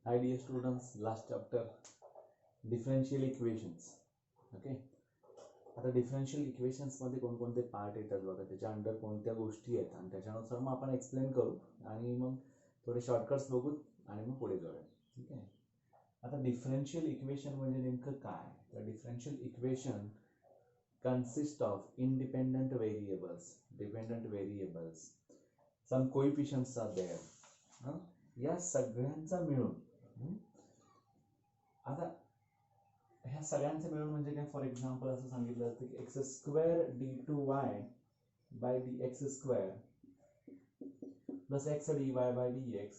Hi dear students, last chapter differential equations. Okay, आता differential equations मध्ये कोणकोणते part येतात बघा, त्याच्या अंडर कोणत्या गोष्टी आहेत आणि त्याच्यानुसार मग आपण एक्सप्लेन करू आणि मग थोडे शॉर्टकट्स बघू आणि मग पुढे जाऊया. ठीक आहे. आता डिफरन्शियल इक्वेशन म्हणजे नेमकं काय? तर differential equation consist of independent variables, some coefficients are there. या सगळ्यांचा मिळून आता ह्या सगळ्यांचे मिळून म्हणजे काय, फॉर एक्झाम्पल असं सांगितलं असतं की X square d2y by dx square plus X dy by dx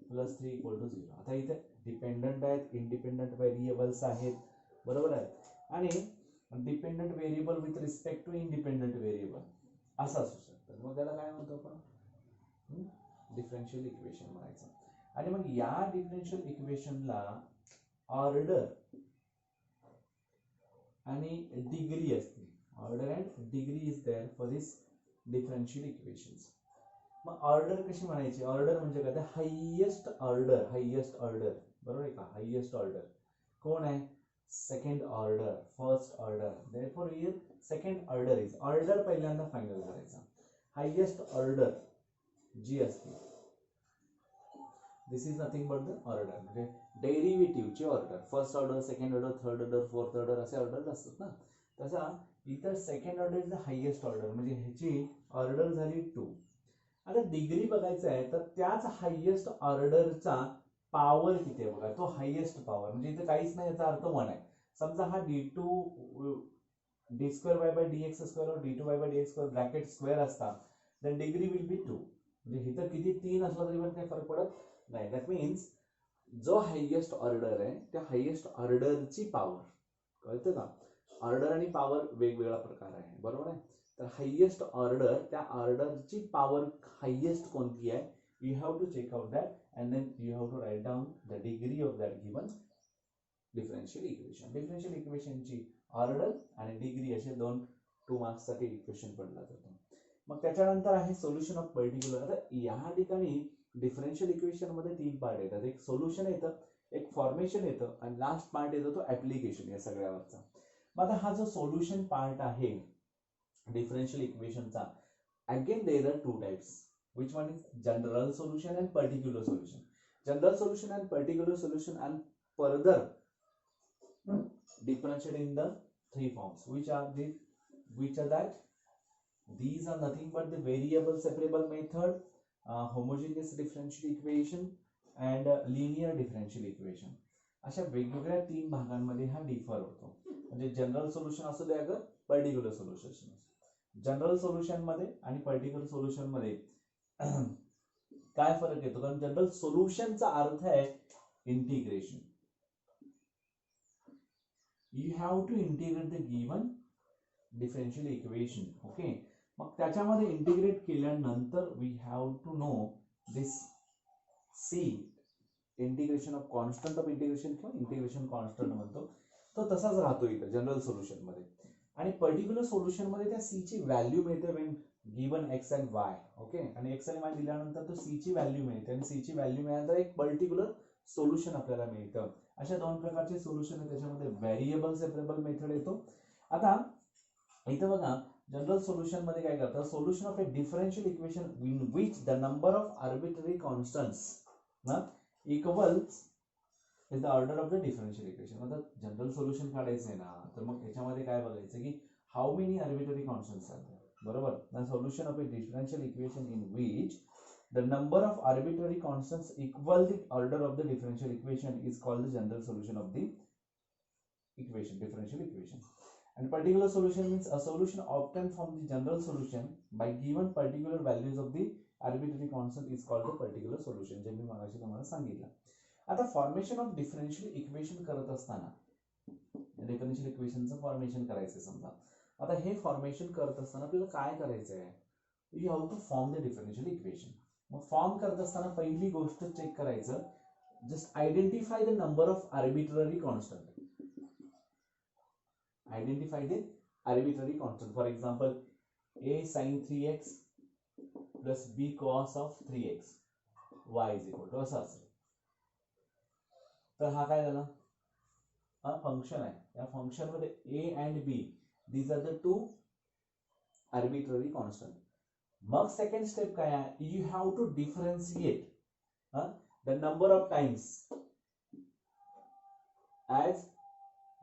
plus 3 equal to 0. आता इथे डिपेंडंट आहेत, इंडिपेंडंट व्हेरिएबल्स आहेत, बरोबर आहे, आणि dependent variable with respect to independent variable असं असू शकतं. मग त्याला काय म्हणतो आपण? डिफरन्शियल इक्वेशन म्हणायचं. आणि मग या डिफरन्शियल इक्वेशनला ऑर्डर आणि डिग्री असते. Order and degree is there for this differential equations. मग ऑर्डर कशी म्हणायची? ऑर्डर म्हणजे काय? हायेस्ट ऑर्डर बरोबर आहे का? हायेस्ट ऑर्डर कोण आहे? Second order, first order. Therefore here second order is order पहिल्यांदा फायनल करायचा. हायेस्ट ऑर्डर जी असते, this is nothing but the order. म्हणजे डेरिव्हेटिव्हची order, first order, second order, third order, fourth order असे ऑर्डर असतात ना. तसा इतर second order is the highest order, म्हणजे ह्याची ऑर्डर झाली 2. आता डिग्री बघायचं आहे तर त्याच हायेस्ट ऑर्डरचा पॉवर किती आहे बघा, तो हायेस्ट पॉवर म्हणजे इथे काहीच नाही, याचा अर्थ 1 आहे. समजा हा D square Y by dx square और d2y by dx square bracket square असता, देन डिग्री विल बी 2. म्हणजे इथं किती 3 असला तरी पण काही फरक पडत नाही. दॅट मीन्स जो हायेस्ट ऑर्डर आहे त्या हायेस्ट ऑर्डरची पॉवर, कळतं का? ऑर्डर आणि पॉवर वेगवेगळा प्रकार आहे, बरोबर आहे. तर हायेस्ट ऑर्डर, त्या ऑर्डरची पॉवर हायेस्ट कोणती आहे, you have to check out that and then you have to write down the degree of that given differential equation. Differential इक्वेशनची ऑर्डर आणि डिग्री असे 2 मार्क्ससाठी इक्वेशन पडला जातो. मग त्याच्यानंतर आहे सोल्युशन ऑफ पर्टिक्युलर. आता या ठिकाणी डिफरन्शियल इक्वेशन मध्ये 3 पार्ट येतात. एक सोल्युशन येतं, एक फॉर्मेशन येतं आणि लास्ट पार्ट येतो तो ऍप्लिकेशन या सगळ्यावरचा. मग आता हा जो सोल्युशन पार्ट आहे डिफरन्शियल इक्वेशनचा, again there are 2 types. which one is general solution and particular solution. General solution and particular solution and further differentiated in the 3 forms. Which are that? These are nothing but the variable separable method, homogeneous differential equation and linear differential equation. अशा वेगवेगळ्या 3 भागांमध्ये हा differ होतो. म्हणजे general solution असू दे अगर particular solution. General solution मध्ये आणि पर्टिक्युलर सोल्युशन मध्ये काय फरक येतो? कारण जनरल सोल्युशनचा अर्थ आहे integration. You have to integrate the given differential equation. Okay, मग त्याच्यामध्ये इंटिग्रेट केल्यानंतर we have to know this C, integration of constant of integration किंवा इंटिग्रेशन कॉन्स्टंट म्हणतो, तो तसाच राहतो इथं जनरल सोल्युशन मध्ये. आणि पर्टिक्युलर सोल्युशन मध्ये त्या सी ची व्हॅल्यू मिळते Wien given x and Y. Okay, आणि एक्स आणि वाय दिल्यानंतर तो सी ची व्हॅल्यू मिळते आणि सी ची व्हॅल्यू मिळाल्यानंतर एक पर्टिक्युलर सोल्युशन आपल्याला मिळतं. अशा 2 प्रकारचे सोल्युशन आहे. त्याच्यामध्ये व्हेरिएबल सेपरेबल मेथड येतो. आता इथं बघा, जनरल सोल्युशन मध्ये काय करतात? Solution of A differential equation in which the number of arbitrary constants equals is the order of the differential equation. मतलब जनरल सोल्युशन काढायचं आहे ना, तर मग याच्यामध्ये काय बघायचं की हाऊ मेनी आर्बिट्ररी कॉन्स्टंट्स आहेत, बरोबर. The solution of A differential equation in which the number of arbitrary constants equal the order of the differential equation is called the general solution of the equation, differential equation. And particular solution means a solution obtained from the general solution by given particular values of the arbitrary constant is called the particular solution, जे मी मगाशी तुम्हाला सांगितलं. आता formation of differential equation करत असताना, differential इक्वेशनचं formation करायचं समजा. आता हे फॉर्मेशन करत असताना आपल्याला काय करायचं आहे? You have to form the differential equation. मग फॉर्म करत असताना पहिली गोष्ट चेक करायचं, just identify the number of arbitrary constant. Identify the arbitrary constant. For example a sin 3x plus b cos of 3x y is equal to असं असेल. तर हा काय झाला, हा फंक्शन आहे. या फंक्शन मध्ये A and B these are the two arbitrary constant. मग सेकंड स्टेप काय आहे, you have to differentiate the number of times as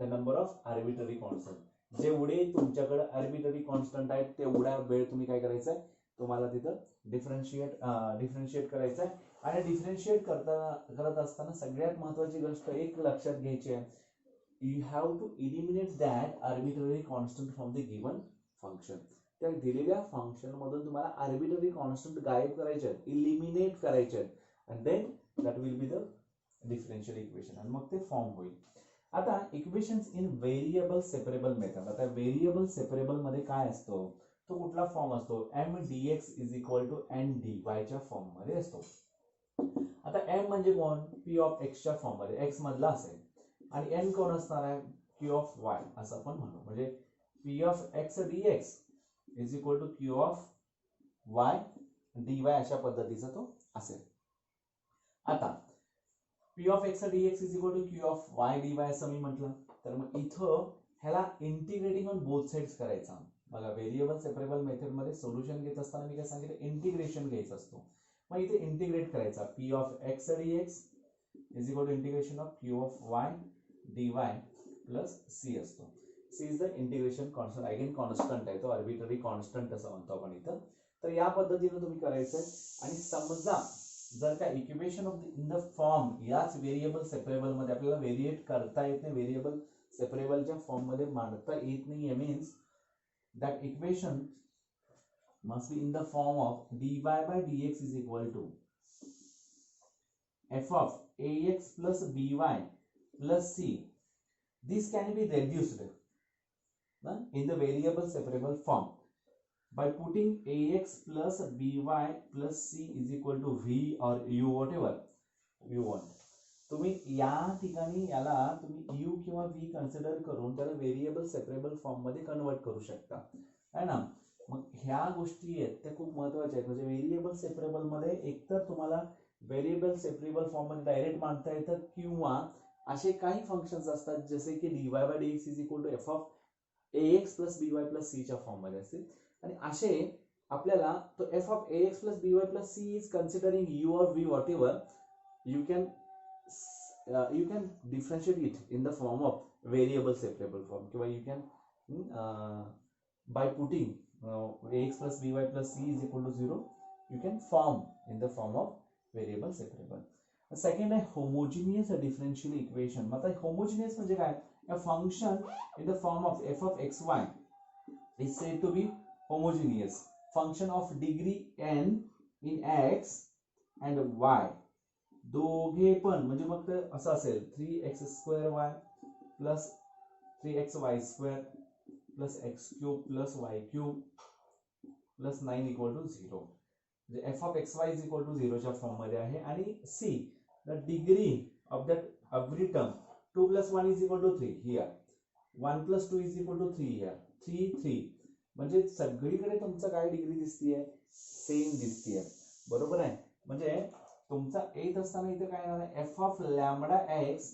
the number of arbitrary constant. जेवढे तुमच्याकडे आर्बिट्ररी कॉन्स्टंट आहेत तेवढा वेळ तुम्ही काय करायचं आहे, तुम्हाला तिथं डिफरन्शिएट करायचं आहे. आणि डिफरन्शिएट करत असताना सगळ्यात महत्वाची गोष्ट एक लक्षात घ्यायची आहे, you have to eliminate that arbitrary constant from the given function. त्या दिलेल्या फंक्शन मधून तुम्हाला आर्बिट्ररी कॉन्स्टंट गायब करायचे, इलिमिनेट करायचे, and then that will be the differential equation, आणि मग ते फॉर्म होईल. आता equations in variable separable method. आता व्हेरिएबल सेपरेबल मध्ये काय असतो, तो कुठला फॉर्म असतो, M dx is equal to N dy च्या फॉर्म मध्ये असतो. आता एम म्हणजे कोण, पी ऑफ एक्स च्या फॉर्म मध्ये एक्स मधला असेल, आणि एन कोण असणार आहे, क्यू ऑफ वाय असं आपण म्हणू. म्हणजे P of X dx is equal to Q of Y dy अशा पद्धतीचा तो असेल. आता P of X dx is equal to Q of Y dy असं मी म्हटलं, तर मग इथं ह्याला इंटिग्रेटिंग ऑन बोथ साइड्स करायचा. बघा व्हेरिएबल सेपरेबल मेथड मध्ये सोल्युशन घेत असताना मी काय सांगितलं, इंटिग्रेशन घ्यायचं असतो. मग इथे इंटिग्रेट करायचा, P of X dx is equal to integration of Q of Y dy plus C असतो. C is the integration constant, again constant आहे तो, आर्बिट्ररी कॉन्स्टंट असं म्हणतो आपण इथं. तर या पद्धतीने तुम्ही करायचं. आणि समजा जर का equation of in the form याच व्हेरिएबल सेपरेबल मध्ये आपल्याला व्हेरिएट करता येत नाही, व्हेरिएबल सेपरेबलच्या फॉर्म मध्ये मांडता येत नाही, means that equation must be in the form of dy by dx is equal to f of ax plus by plus c. This can be reduced in the variable separable form by putting ax plus by plus c is equal to v or u, whatever you want. तुम्ही या ठिकाणी याला तुम्ही u किंवा v consider करून त्याला variable separable form मध्ये convert करू शकता, है ना. मग ह्या गोष्टी आहेत त्या खूप महत्वाच्या आहेत. म्हणजे व्हेरिएबल सेपरेबल मध्ये एकतर तुम्हाला व्हेरिएबल सेपरेबल फॉर्म मध्ये डायरेक्ट मांडता येतं, किंवा असे काही फंक्शन्स असतात जसे की dy by dx is equal to f of ax plus by plus c च्या फॉर्म मध्ये असतील. आणि असे आपल्याला तो f of ax plus by plus c is considering u or v, whatever you can differentiate it in the form of variable separable form, किंवा you can by putting ax plus by plus c is equal to 0 you can form in the form of variable separable. Second आहे homogeneous differential equation. आता homogeneous म्हणजे काय, a function in the form of f of xy is said to be homogeneous function of degree n in x and y. दोघे पण म्हणजे मग ते असं असेल 3x² plus 3xy² plus x³ plus y³ plus 9 equal to 0. म्हणजे f of xy is equal to 0 च्या form मध्ये आहे. आणि c the degree of that every term 2 plus 1 is equal to 3 here, 1 plus 2 is equal to 3 here, 3 3. म्हणजे सगळीकडे तुमचं काय degree दिसतीये, सेम दिसतीये, बरोबर आहे. म्हणजे तुमचा येत असताना इथे काय येणार आहे, f of lambda x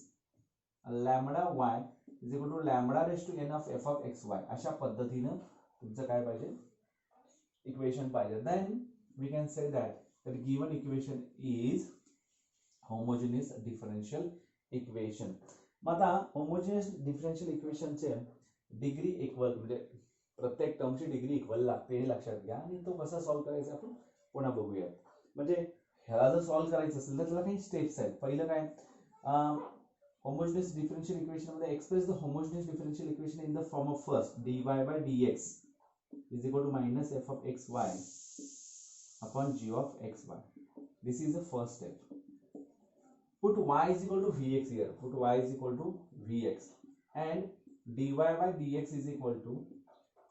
lambda y is equal to lambda raise to n of f of xy. अशा पद्धतीनं तुमचं काय पाहिजे, इक्वेशन पाहिजे. Then we can say that the given equation is homogeneous differential equation. मग आता होमोजेनियस डिफरन्शियल इक्वेशनचे degree equal, म्हणजे प्रत्येक टर्मची डिग्री इक्वल लागते हे लक्षात घ्या. आणि तो कसा सॉल्व्ह करायचा आपण पुन्हा बघूया. म्हणजे ह्याला जर सॉल्व्ह करायचं असेल तर त्याला काही स्टेप्स आहेत. पहिलं काय, होमोजेनियस डिफरन्शियल इक्वेशन मध्ये express the homogeneous differential equation in the form of first dy by dx is equal to minus f of xy upon g of xy. This is the first step. Put y is equal to vx here. Put y is equal to vx and dy by dx is equal to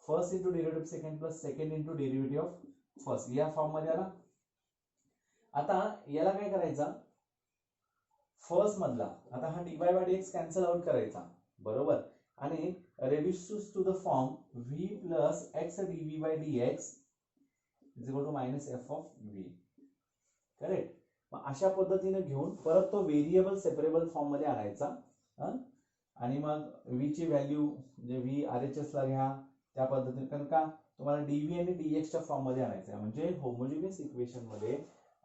first into derivative second plus second into derivative of first. या form मध्ये आला. आता याला काय करायचा, first मधला आता हा dy by dx cancel out करायचा, बरोबर. आणि reduces to the form v plus x dv by dx is equal to minus f of v. Correct. मग अशा पद्धतीने घेऊन परत तो व्हेरिएबल सेपरेबल फॉर्म मध्ये आणायचा. आणि मग v ची व्हॅल्यू म्हणजे v RHS ला घ्या त्या पद्धतीने, कारण का तुम्हाला dv आणि dx च्या फॉर्म मध्ये आणायचं आहे. म्हणजे होमोजिनियस इक्वेशन मध्ये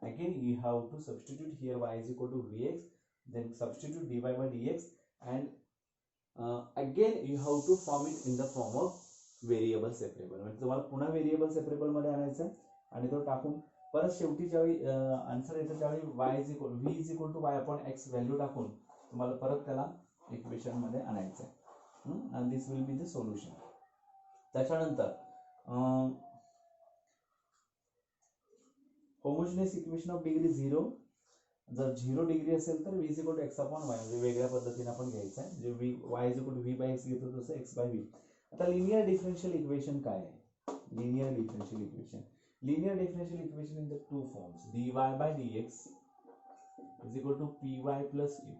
again you have to substitute here y is equal to vx, then substitute dy by dx, and again you have to form it in the form of variable separable. म्हणजे तुम्हाला पुन्हा variable separable मध्ये आणायचं आहे आणि तो टाकून परत शेवटी ज्यावेळी आन्सर येतं त्यावेळी v is equal to y upon x value टाकून तुम्हाला परत त्याला इक्वेशन मध्ये आणायचं आहे. And this will be the solution. त्याच्यानंतर होमोजिनियस इक्वेशन ऑफ डिग्री 0, जर 0 डिग्री असेल तर v is equal to x upon y, म्हणजे वेगळ्या पद्धतीने आपण घ्यायचं आहे. म्हणजे y is equal to v by x घेतो तसं x बाय v. आता लिनियर डिफरन्शियल इक्वेशन काय आहे? Linear differential equation in the two forms, dy by dx is equal to py plus q,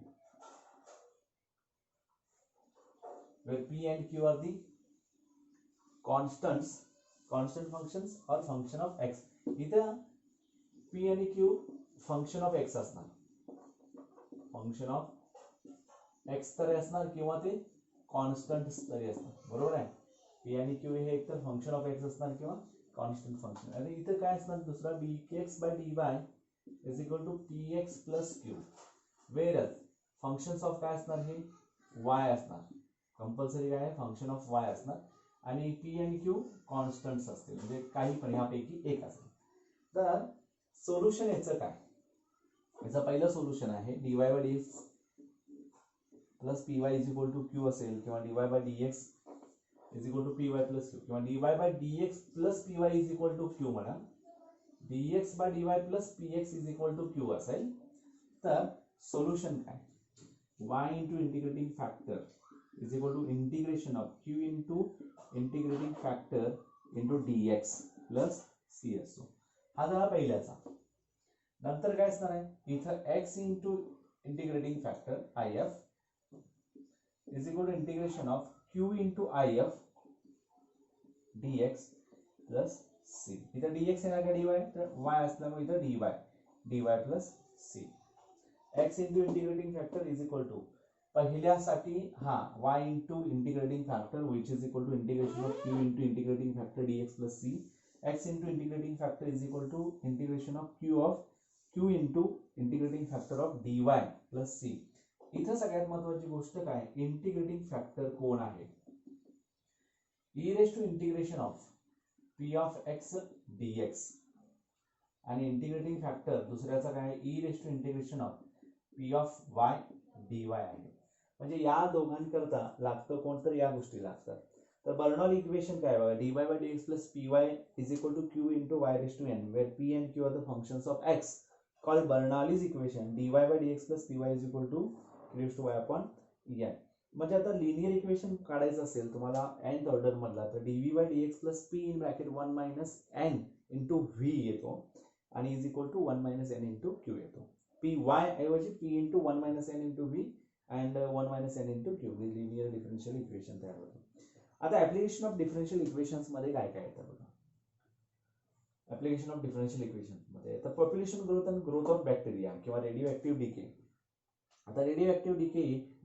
where p and q are the constant functions or function of x. इथं p आणि q function of x असणार, function of x तरी असणार किंवा ते constant तरी असणार. बरोबर आहे. p आणि q हे एक तर फंक्शन ऑफ x असणार किंवा कॉन्स्टंट फंक्शन. आणि इथं काय असणार दुसरा bx by dy is equal to px plus q, whereas functions of काय असणार हे y असणार. कंपल्सरी काय आहे फंक्शन ऑफ y असणार आणि p आणि q कॉन्स्टंट्स असतील, म्हणजे काही पण यापैकी एक असेल. तर सोल्युशन याचं काय? याचं पहिलं सोल्युशन आहे dy by dx plus py is equal to q असेल, किंवा dy by dx is equal to py plus q, किंवा dy by dx plus py is equal to q म्हणा, dx by dy plus px is equal to q असेल. तर solution काय? y into integrating factor is equal to integration of q into integrating factor into dx plus c असतो. हा झाला पहिल्याचा. नंतर काय असणार आहे इथं x into integrating factor if is equal to integration of q into if dx plus c. इथं dx येणार का dy, तर y असल्यामुळे इथं dy plus c. x into integrating factor is equal to पहिल्यासाठी y into integrating factor which is equal to integration of q into integrating factor dx plus c. x into integrating factor is equal to integration of q into integrating factor of dy plus c. इथं सगळ्यात महत्वाची गोष्ट काय, integrating factor कोण आहे? e raise to integration of p of x dx आणि integrating factor दुसऱ्याचा काय e raise to integration of p of y dy आहे. म्हणजे या दोघांकरता लागतं कोणतं, या गोष्टी लागतात. तर बर्नॉल इक्वेशन काय बघा, dy by dx plus py is equal to q into y raised to n, where p and q are the functions of x, called Bernoulli's equation. dy by dx plus py is equal to q raised to y upon n. म्हणजे आता linear equation काढायचं असेल तुम्हाला nth order मधला, तर dv by dx plus p in bracket 1 minus n into v येतो आणि is equal to 1 minus n into q येतो. py ऐवजी p into 1 minus n into v and 1 minus n into q, linear differential equation तयार होतं. आता application of differential equations मध्ये काय काय येतं बघा. ऍप्लिकेशन ऑफ डिफरन्शियल इक्वेशन्स मध्ये येतं पॉप्युलेशन ग्रोथ आणि ग्रोथ ऑफ बॅक्टेरिया किंवा रेडिओ ऍक्टिव्ह डिके. आता रेडिओ ऍक्टिव्ह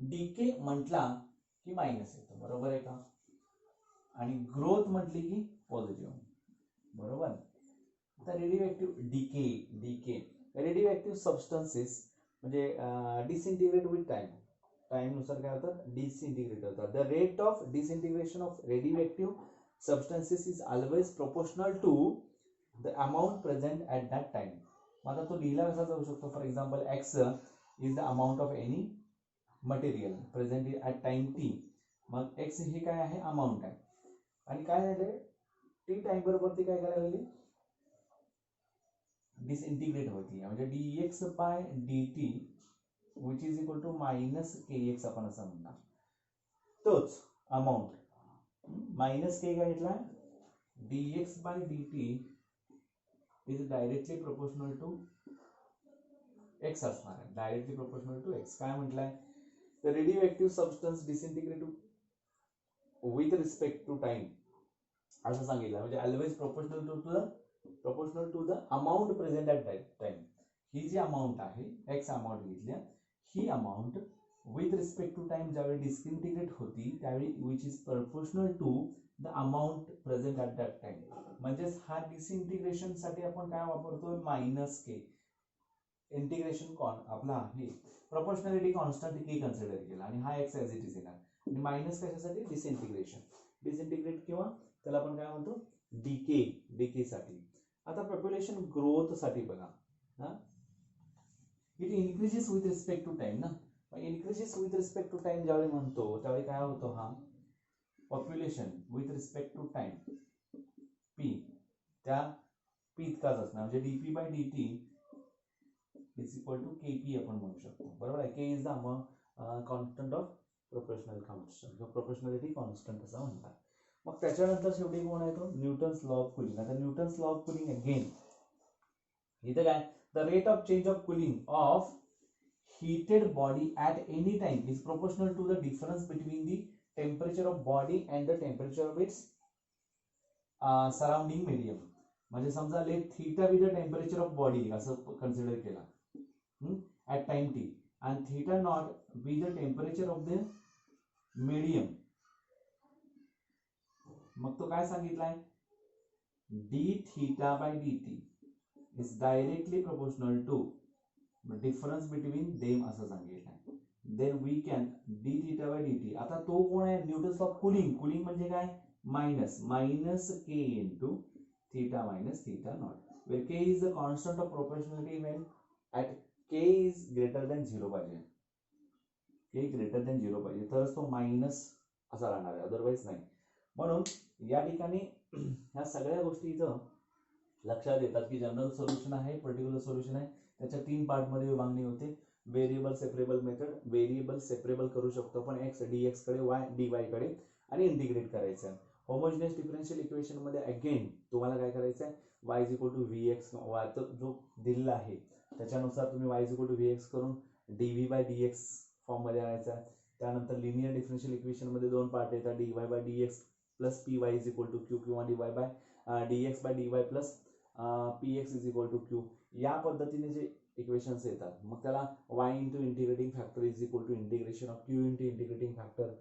डिके म्हटला की मायनस येतं, बरोबर आहे का? आणि ग्रोथ म्हटली की पॉझिटिव्ह, बरोबर. आता radioactive decay radioactive substances म्हणजे डिसइंटिग्रेट विथ टाइम नुसार काय होतात, डिसइंटिग्रेट होतात. The rate of disintegration of radioactive substances is always proportional to the amount present at that time. आता तो लिहिला कसा जाऊ शकतो, for example X is the amount of any material present at time T. मग X हे काय आहे, अमाऊंट आहे. आणि काय झाले टी टाइम बरोबर ती काय करायला लागली, डिसइंटिग्रेट होती. म्हणजे dx by dt which is equal to minus kx आपण असं म्हणणार. तोच अमाऊंट मायनस के काय घेतला, dx by dt is directly proportional to x असणार आहे, डायरेक्टली प्रोपोर्शनल टू x. काय म्हटलंय, the radioactive substance disintegrate with respect to time असं सांगितलं. म्हणजे always proportional to the amount present at that time. ही जी अमाऊंट आहे एक्स अमाऊंट घेतल्या, ही amount with respect to time ज्यावेळी डिसइंटिग्रेट होती त्यावेळी which is proportional to the amount present at that time. म्हणजेच हा डिसइंटिग्रेशन साठी आपण काय वापरतोय, मायनस के. इंटिग्रेशन आपला आहे प्रपोर्शनॅलिटी कॉन्स्टंट के कन्सिडर केला आणि हा एक्स ॲज इट इज येणार आणि मायनस कशासाठी, डिसइंटिग्रेशन. डिसइंटिग्रेट किंवा त्याला आपण काय म्हणतो, डीके साठी. आता पॉप्युलेशन ग्रोथ साठी बघा, it increases with respect to time ना. Increases with respect to time ज्यावेळी म्हणतो त्यावेळी काय होतो, हा population with respect to time P त्या पी इतकाच असणार, म्हणजे D P by D T is equal to K P आपण म्हणू शकतो. बरोबर आहे. K is the constant of proportional constant, proportionality constant असं म्हणतात. मग त्याच्यानंतर शेवटी कोण आहे तो, न्यूटन्स लॉ ऑफ कुलिंग. आता Newton's law of cooling again इथे काय, the rate of change of cooling of heated body at any time is proportional to the difference between the temperature of body and the temperature of its surrounding medium. म्हणजे समजा let theta with the temperature of body असं consider केला at time T आणि theta not with the temperature of the medium. मग तो काय सांगितलाय, D theta by D T is directly proportional to difference between them असं सांगितलंय. Then we can D theta by D T. आता तो कोण आहे, न्यूटन्स ऑफ कुलिंग. कुलिंग म्हणजे काय, minus k into theta minus theta naught, where k is the constant of proportionality when at k is greater than 0 पाहिजे. के greater than 0 पाहिजे तरच तो मायनस असा राहणार आहे, अदरवाईज नाही. म्हणून या ठिकाणी ह्या सगळ्या गोष्टी इथं लक्षात येतात की जनरल सोल्युशन आहे, पर्टिक्युलर सोल्युशन आहे. त्याच्या 3 पार्टमध्ये विभागणी होते. Variable separable method, variable separable करू शकतो आपण एक्स डीएक्स कडे, वाय डीवाय कडे आणि इंटिग्रेट करायचं आहे. होमोजिनियस डिफरन्शियल इक्वेशन मध्ये अगेन तुम्हाला काय करायचं आहे, y is equal to v x, y जो दिलेला आहे त्याच्यानुसार तुम्ही y is equal to v x करून डीव्ही बाय डीएक्स फॉर्म मध्ये आणायचा आहे. त्यानंतर लिनियर डिफरन्शियल इक्वेशन मध्ये 2 पार्ट येतात, D Y by D X plus P Y is equal to Q किंवा D Y by D X by D Y plus P X is equal to Q. या पद्धतीने जे इक्वेशन्स येतात मग त्याला y into integrating factor is equal to integration of q into integrating factor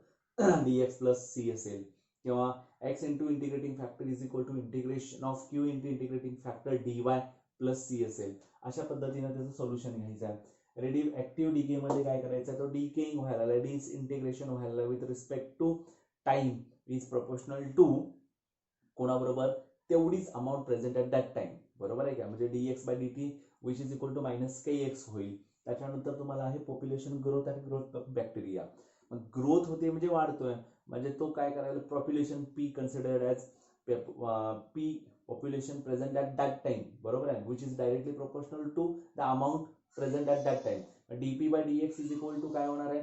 dx plus c असेल किंवा x into integrating factor is equal to integration of q into integrating factor dy plus c असेल. अशा पद्धतीने त्याचं solution घ्यायचं आहे. Radio active DK मध्ये काय करायचं, तो डिकेइंग व्हायला, डिस इंटिग्रेशन व्हायला with respect to time is proportional to कोणाबरोबर, तेवढीच amount present at that time. बरोबर आहे का, म्हणजे dx by dt which is equal to minus kx होईल. त्याच्यानंतर तुम्हाला आहे पॉप्युलेशन ग्रोथ आणि ग्रोथ ऑफ बॅक्टेरिया. मग ग्रोथ होते म्हणजे वाढतोय, म्हणजे तो काय करायला, population p considered as p population present at that time. बरोबर आहे, which is directly proportional to the amount present at that time. Dp by dx is equal to काय होणार आहे,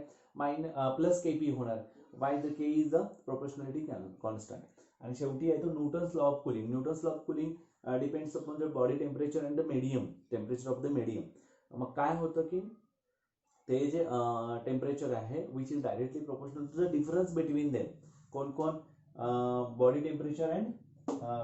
प्लस केपी होणार. By the k is the proportionality constant. आणि शेवटी आहे तो Newton's law of cooling. Newton's law of cooling depends upon the body temperature and the medium, temperature of the medium. मग काय होतं की ते जे टेम्परेचर आहे which is directly proportional to the difference between them. कोण कोण, बॉडी टेम्परेचर अँड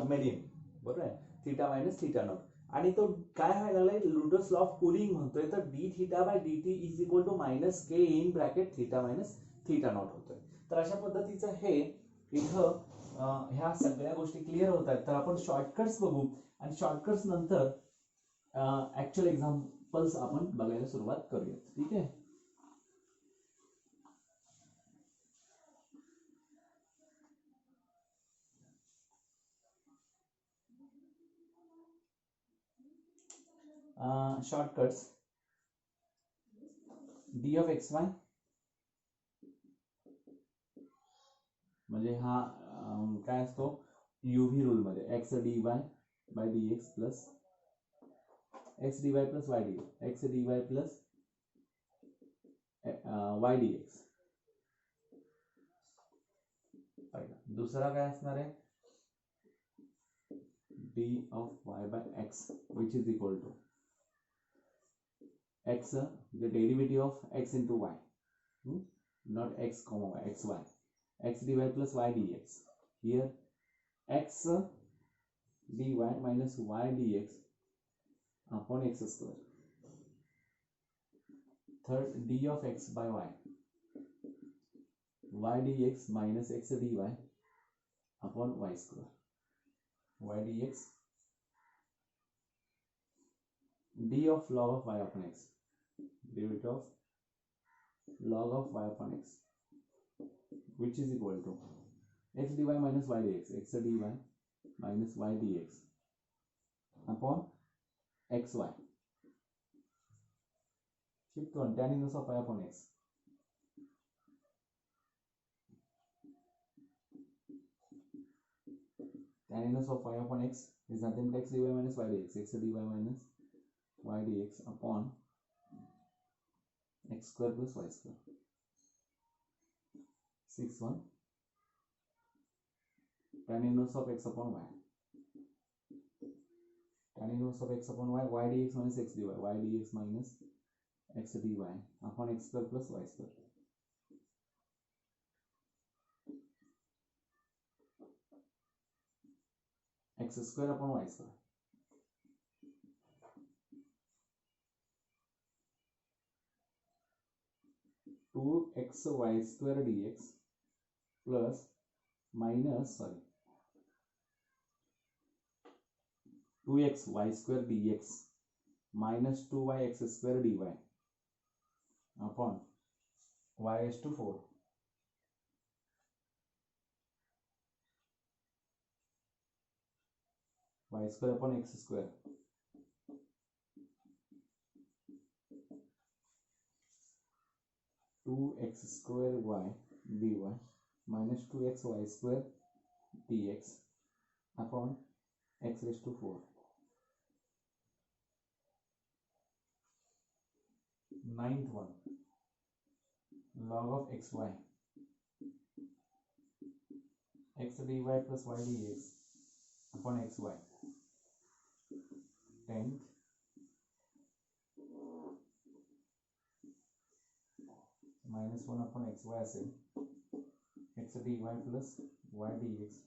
मीडियम. बरोबर आहे, थीटा मायनस थीटा नॉट. आणि तो काय व्हायला लागलाय, न्यूटन्स लॉ ऑफ कुलिंग म्हणतोय तर d theta by D T is equal to minus k in bracket theta minus theta naught होतोय. तर अशा पद्धतीचं हे इथं ह्या सगळ्या गोष्टी क्लिअर होत आहेत. तर आपण शॉर्टकट्स बघू आणि शॉर्टकट्स नंतर ऍक्च्युअल एक्झाम्पल्स आपण बघायला सुरुवात करूया. ठीक आहे. Shortcuts, d of x y म्हणजे हा काय असतो, युव्ही रूल मध्ये x d y by d x plus x d y plus y d x d y plus y d x. दुसरा काय असणार आहे, d of y by x which is equal to x, the derivative of x into y, not x comma y, x y, x dy plus y dx. Here x dy minus y dx upon x square. Third d of x by y dx minus x dy upon y square y dx d of log of y upon x derivative of log of y upon x which is equal to x dy minus y dx x dy minus y dx upon xy shift 1 tan inverse of y upon x tan inverse of y upon x is nothing but x dy minus y dx x dy minus y dx upon x square plus y square 6 1 tan inverse of x upon y tan inverse of x upon y y dx minus x dy y dx minus x dy upon x square plus y square x square upon y square 2xy square dx plus minus 2xy square dx minus 2yx square dy upon y is to 4 y square upon x square 2x square y dy minus 2xy square dx upon x raised to 4 ninth one log of xy x dy plus y dx upon xy 10th minus 1 upon xy असेल x dy plus y dx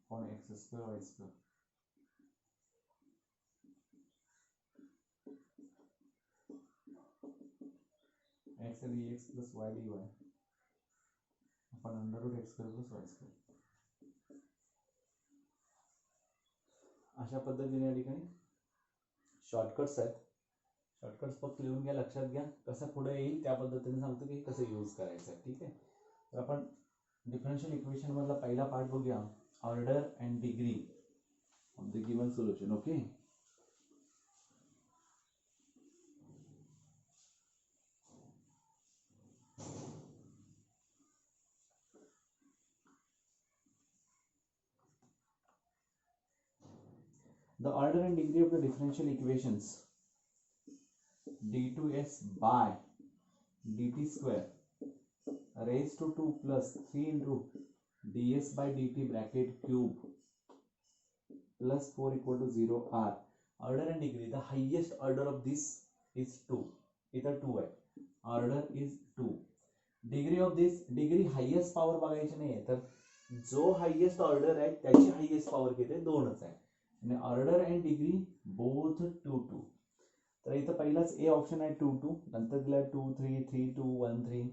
upon x square y square x dx plus y dy upon under root x square plus y square अशा पद्धतीने या ठिकाणी shortcuts आहेत shortcuts फक्त लिहून घ्या लक्षात घ्या कसं पुढे येईल त्या पद्धतीने सांगतो की कसं यूज करायचं ठीक आहे तर आपण डिफरन्शियल इक्वेशन मधला पहिला पार्ट बघूया order and degree of the given solution okay the order and degree of the differential equations d2s by dt square raised to 2 plus 3 into ds by dt bracket cube plus 4 equal to 0 are order and degree the highest order of this is 2 इथं 2 आहे order is 2 degree of this degree highest power बघायची नाही आहे तर जो highest order आहे त्याची highest power किती आहे 2च आहे आणि ऑर्डर अँड डिग्री बोथ 2 2 तर इथं पहिलाच ए ऑप्शन आहे 2 2 नंतर दिलाय 2 3 3 2 1 3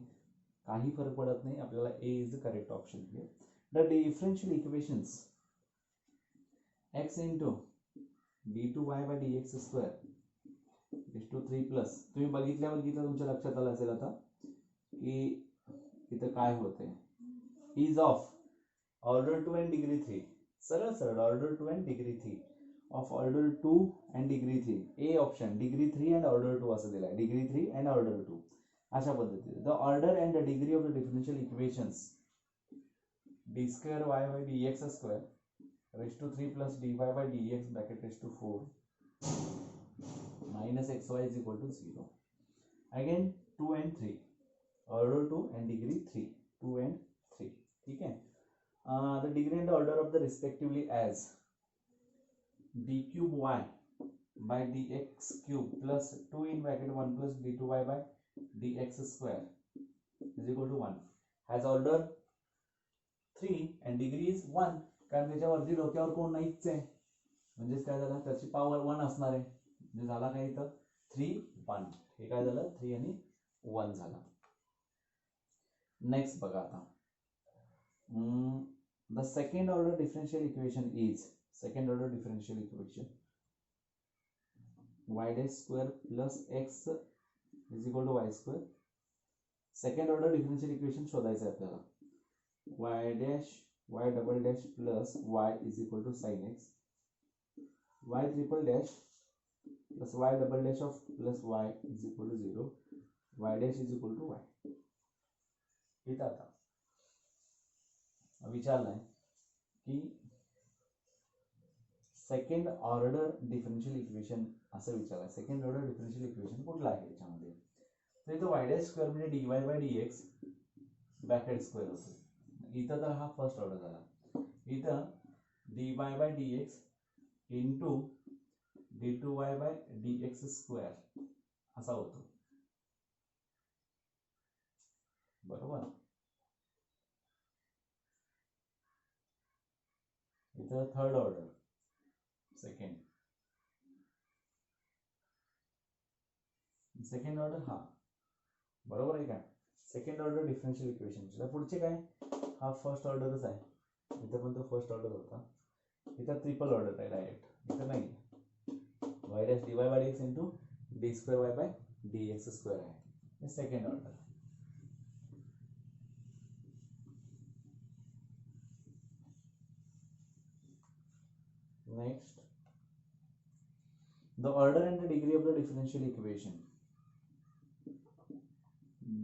काही फरक पडत नाही आपल्याला A is the correct option here the differential equations x into d2y by dx square is to 3 plus तुम्ही बघितल्यावर तुमच्या लक्षात आलं असेल आता की इथं काय होतंय is of order 2 and degree 3 सरळ सरळ order 2 and degree 3 of order 2 and degree 3 a option degree 3 and order 2 असं दिलाय degree 3 and order 2 अशा पद्धतीने the order and the degree of the differential equations d square y by dx square raised to 3 plus dy by dx bracket raised to 4 minus xy is equal to 0 again 2 and 3 order 2 and degree 3 2 and 3 ठीक है the degree and the order of the respectively as d cube y by dx cube plus 2 in bracket 1 plus d2y by dx square is equal to 1 has order 3 and degree is 1 कारण त्याच्यावरती डोक्यावर कोण नाहीच आहे म्हणजे काय झालं त्याची पॉवर 1 असणार आहे म्हणजे झाला काय इथं 3 1 हे हे काय झालं 3 आणि 1 झालं. नेक्स्ट बघा आता the second order differential equation is second order differential equation y dash square plus x is equal to y square. Second order differential equation शोधायचं आहे आपल्याला. y dash y double dash plus y is equal to sin x, y triple dash plus y double dash of plus y is equal to 0, y dash is equal to y. इथं आता विचारलं आहे की second order differential equation असं विचारलं. Second order differential equation कुठलं आहे याच्यामध्ये. तर इथं y dash स्क्वेअर म्हणजे dy by dx bracket square होतो. इथं तर हा फर्स्ट ऑर्डर झाला. इथं dy by dx into d2y by dx square असा होतो, बरोबर. इथं थर्ड ऑर्डर सेकंड ऑर्डर हा बरोबर आहे का. Second order differential equation. पुढचे काय, हा फर्स्ट ऑर्डरच आहे. इथं पण तो फर्स्ट ऑर्डर होता. इथं ट्रिपल ऑर्डर आहे डायरेक्ट. इथं नाही, y dash dy by dx into d square y by dx square आहे. हे second order. Next, the order and the degree of the differential equation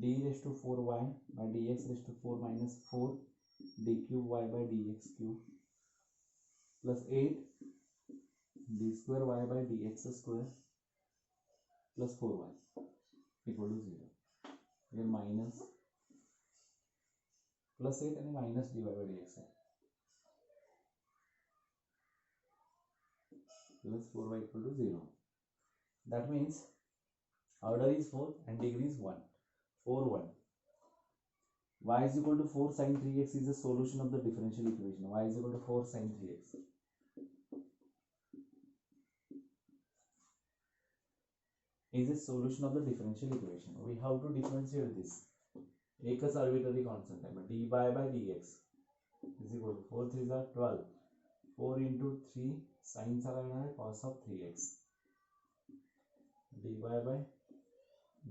d raised to 4y by dx raised to 4 minus 4 d cube y by dx cube plus 8 d square y by dx square plus 4y equal to 0. ये minus plus 8 and minus dy by dx है plus 4y equal to 0. That means order is 4 and degree is 1. 4 1. Y is equal to 4 sin 3x is the solution of the differential equation. Y is equal to 4 sin 3x. Is a solution of the differential equation. We have to differentiate this. एकच arbitrary constant है, but dy by dx is equal to 4 3s are 12. 4 into 3 sin चा लगना है cos of 3x. dy by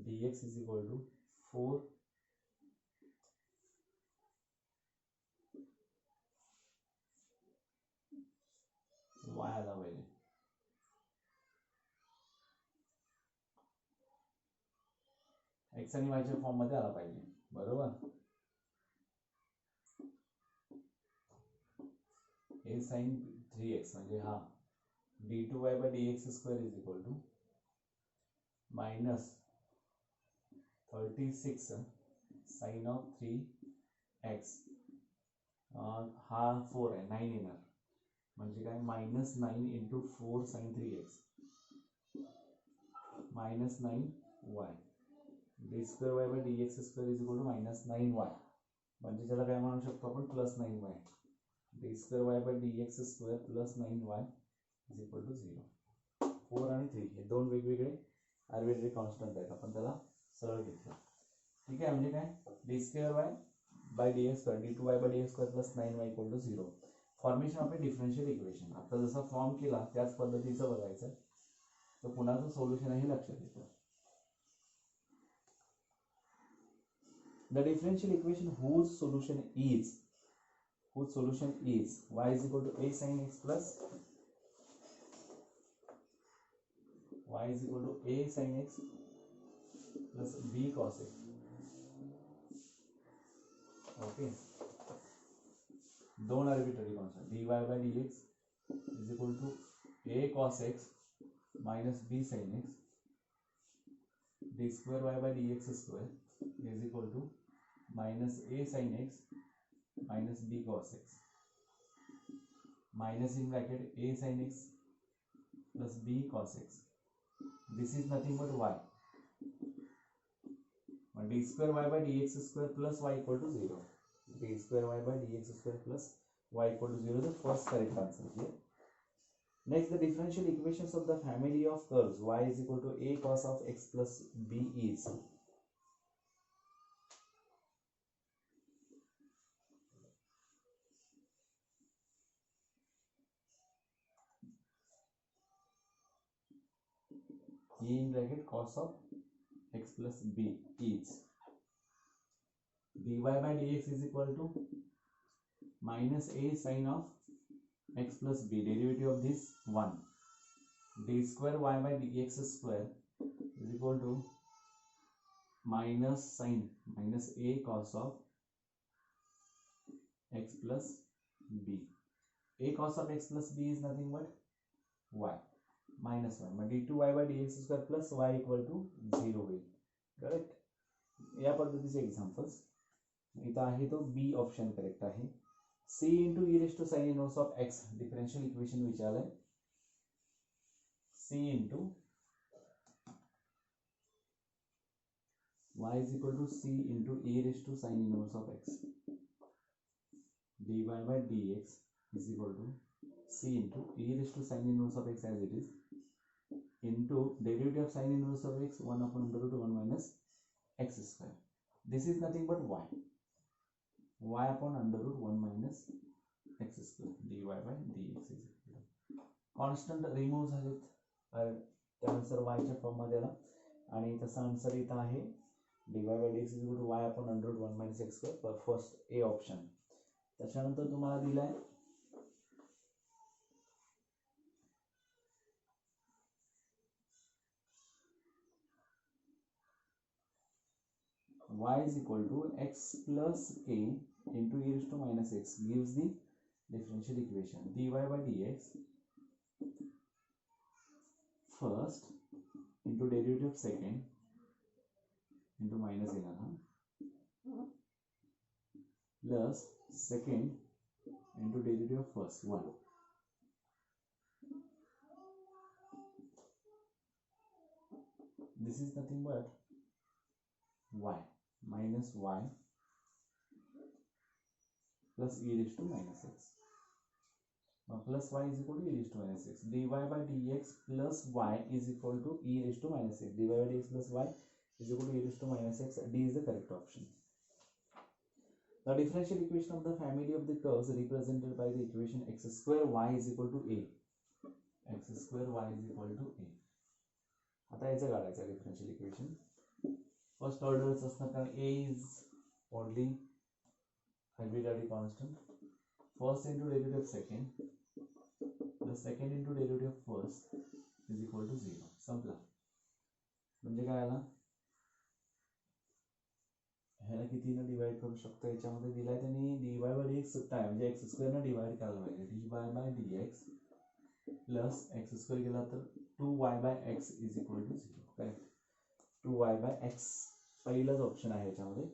dx is equal to 4 y आला पाहिजे. x आणि y च्या form मध्ये आला पाहिजे, बरोबर. a sin 3x म्हणजे हा d2y by dx square is equal to minus 36 sin of 3x. हा 4 आहे, 9 येणार म्हणजे काय minus 9 into 4 sin 3x minus 9y d square y by dx square is equal to minus 9y म्हणजे त्याला काय म्हणू शकतो आपण plus 9y. d square y by dx square plus 9y is equal to 0. 4 आणि 3 हे दोन वेगवेगळे आर्बिट्ररी कॉन्स्टंट आहेत. आपण त्याला सरळ घेतलं, ठीक आहे. म्हणजे काय d square y by dx square d2y by dx square plus 9y equal to 0. Formation of A differential equation. आता जसा फॉर्म केला त्याच पद्धतीचं बघायचं, तर पुन्हाचं सोल्युशन आहे लक्षात येतं. The differential equation whose solution is y is equal to a sin x plus y is equal to a sin x plus b cos x. Okay, दोन arbitrary constant dy by dx is equal to a cos x minus b sin x, d square y by dx square is equal to minus a sin x minus b cos x, minus in bracket a sin x plus b cos x. This is nothing but y. d square y by dx square plus y equal to 0. d square y by dx square plus y equal to 0 is the first correct answer here. Next, the differential equations of the family of curves y is equal to a cos of x plus b is. A in bracket cos of x plus b is dy by dx is equal to minus a sin of x plus b, derivative of this 1, d square y by dx square is equal to minus sin minus a cos of x plus b. A cos of x plus b is nothing but y minus 1, but d2y by dx square plus y equal to 0 होईल. Correct. या पद्धतीचे examples इथं आहे तो B option correct आहे. c into E raise to sine inverse of x differential equation विचारलंय. c इंटू y is equal to c into e raised to sin inverse of x dy by dx is equal to c into e raised to sin inverse of x as it is into derivative of sin inverse of x 1 upon under root 1 minus x square. This is nothing but y upon under root 1 minus x square dy by dx is equal to constant remove झालेत त्यानुसार y च्या form मध्ये आला आणि तसा answer इथं आहे dy by dx is equal to y upon under root 1 minus x square for first a option. त्याच्यानंतर तुम्हाला दिलाय y is equal to x plus k into e raised to minus x gives the differential equation dy by dx first into derivative of second into minus येणार plus second into derivative of first 1. This is nothing but y minus y plus e raised to minus x. Now plus y is equal to e raised to minus x. dy by dx plus y is equal to e raised to minus x. dy by dx plus y is equal to e raised to minus x. D is the correct option. The differential equation of the family of the curves represented by the equation x square y is equal to a. x square y is equal to a. आता याचं काढायचं differential equation. First ऑर्डरच असणार कारण a is oddly arbitrary constant. First into derivative of second plus second into derivative of first is equal to 0. संपला. म्हणजे काय आला ह्याला कितीने डिवाइड करू शकतो याच्यामध्ये दिलाय त्यांनी dy by dx काय म्हणजे x स्क्वेअर ने डिवाइड करायला पाहिजे dy by dx plus x square केला तर 2y by x is equal to 0. Correct. 2y by x पहिलाच ऑप्शन आहे याच्यामध्ये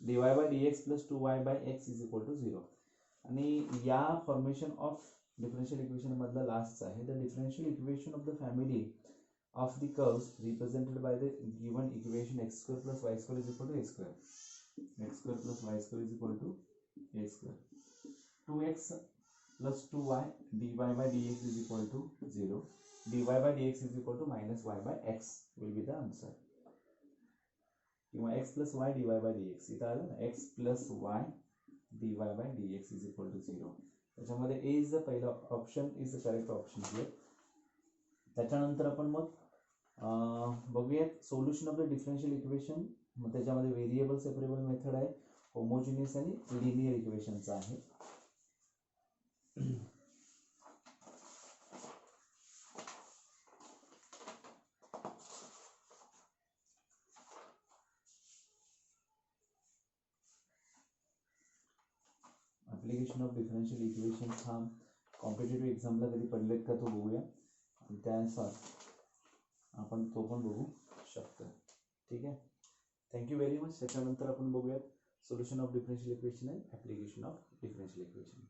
dy by dx plus 2y by x is equal to 0. आणि या फॉर्मेशन ऑफ डिफरन्शियल इक्वेशन मधला last आहे the differential equation of the family of the curves represented by the given equation x square plus y square is equal to a square. x square plus y square is equal to a square. 2x plus 2y dy by dx is equal to 0. dy by dx is equal to minus y by x will be the answer. किंवा x plus y dy by dx इथं आलं ना x plus y dy by dx is equal to 0. त्याच्यामध्ये a is the पहिला option is the correct option here. त्याच्यानंतर आपण मग बघूयात solution of the differential equation. मग त्याच्यामध्ये व्हेरिएबल सेपरेबल मेथड आहे, होमोजिनियस आणि लिनियर इक्वेशनचा आहे. ऍप्लिकेशन ऑफ डिफरन्शियल इक्वेशन्स हा कॉम्पिटेटिव्ह एक्झामला कधी पडलेत का तो बघूया आणि त्यानुसार आपण तो पण बघू शकतो. ठीक आहे. Thank you very much. त्याच्यानंतर आपण बघूयात solution of differential equation and application of differential equation.